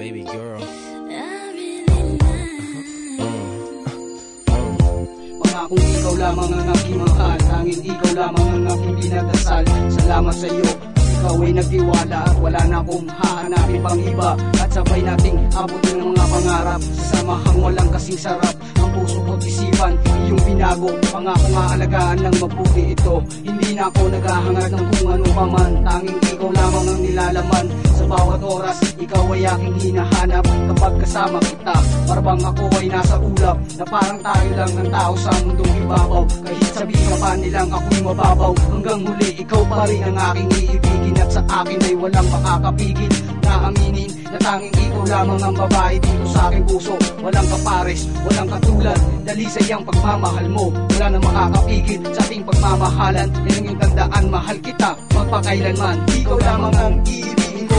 baby girl. Pangakong ikaw lamang ang aking mahal, tanging ikaw lamang ang aking pinagdasal. Salamat sa iyo, ikaw ay nagtiwala at wala na akong hahanapin pang iba. At sabay nating abutin ang mga pangarap, sasamahang walang kasing sarap. Ang puso ko't isipan, iyong binago, pangako nga alagaan ng mabuti ito. Hindi na ako naghahangad ng kung ano pa man, tanging ikaw lamang ang nilalaman. Sa bawat oras, ikaw ay aking hinahanap. Kapag kasama kita, parang ako ay nasa ulap, na parang tayo lang ng tao sa mundong ibabaw. Kahit sabihin pa nilang ako'y mababaw, hanggang huli ikaw pa rin ang aking iibigin. At sa akin ay walang makakapigil na aminin na tanging ikaw lamang ang babae dito sa aking puso. Walang kapares, walang katulad, dalisay ang pagmamahal mo. Wala nang makakapigil sa ating pagmamahalan. Yan ang iyong tandaan, mahal kita magpakailanman. Ikaw lamang ang iibigin ko.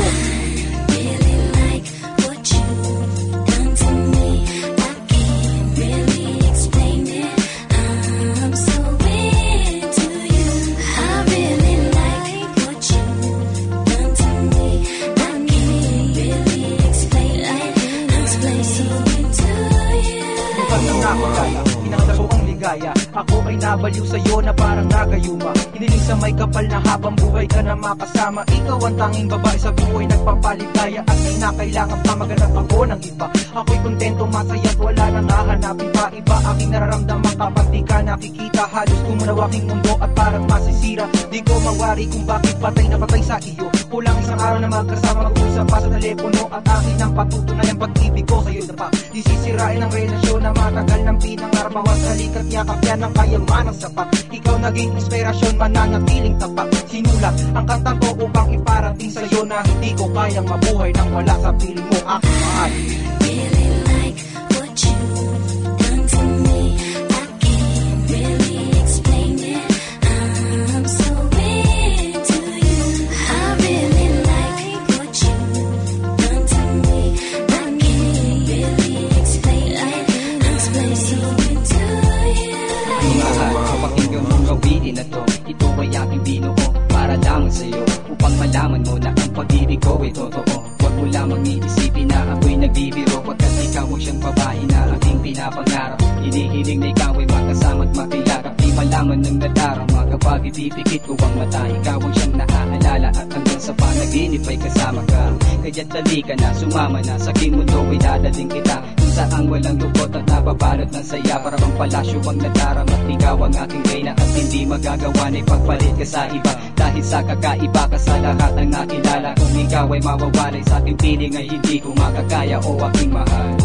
Pinakita ko ang ligaya, ako ay nabaliw sa'yo na parang nagayuma. Hiniling sa may kapal na habang buhay ka na makasama. Ikaw ang tanging babae sa buhay nagpapaligaya, at di na kailangan pa maganap ako ng iba. Ako'y kontento, masaya at wala nang hahanapin pa iba. Aking nararamdaman kapag di ka nakikita, halos gumunaw aking mundo at parang masisira. Di ko mawari kung bakit patay na patay sa iyo. Kulang isang araw na magkasama, mag-usap pa sa telepono, at akin ang patutunay ang pag-ibig ko sa'yo na pa. Di sisirain ang relasyon na matagal ng pinangarap. Bawat halikat yakap yan ang kayamanang sapat. Ikaw naging inspirasyon, mananatiling tapat. Sinulat ang kantang ko upang iparating sa'yo na hindi ko kayang mabuhay nang wala sa piling mo, aking mahal. Ito ay aking binuo para lamang sa'yo, upang malaman mo na ang pag-ibig ko ay totoo. Huwag mo lamang iisipin na ako'y nagbibiro, pagkat ikaw ang siyang babae na aking pinapangarap. Hinihiling na ikaw ay makasama at makilakap, di malaman ng nadarama kapag ipipikit ko ang mata. Ikaw ang siyang naaalala at hanggang sa panaginip ay kasama ka. Kaya't halika na, sumama na, sa aking mundo ay dadaling kita, kung saan walang lungkot at nababalot ng saya. Para bang palasyo ang nadarama at ikaw ang aking reyna, at hindi magagawa na ipagpalit ka sa iba. Dahil sa kakaiba ka sa lahat ng nakilala, kung ikaw ay mawawalay sa aking piling ay hindi ko makakaya, o aking mahal.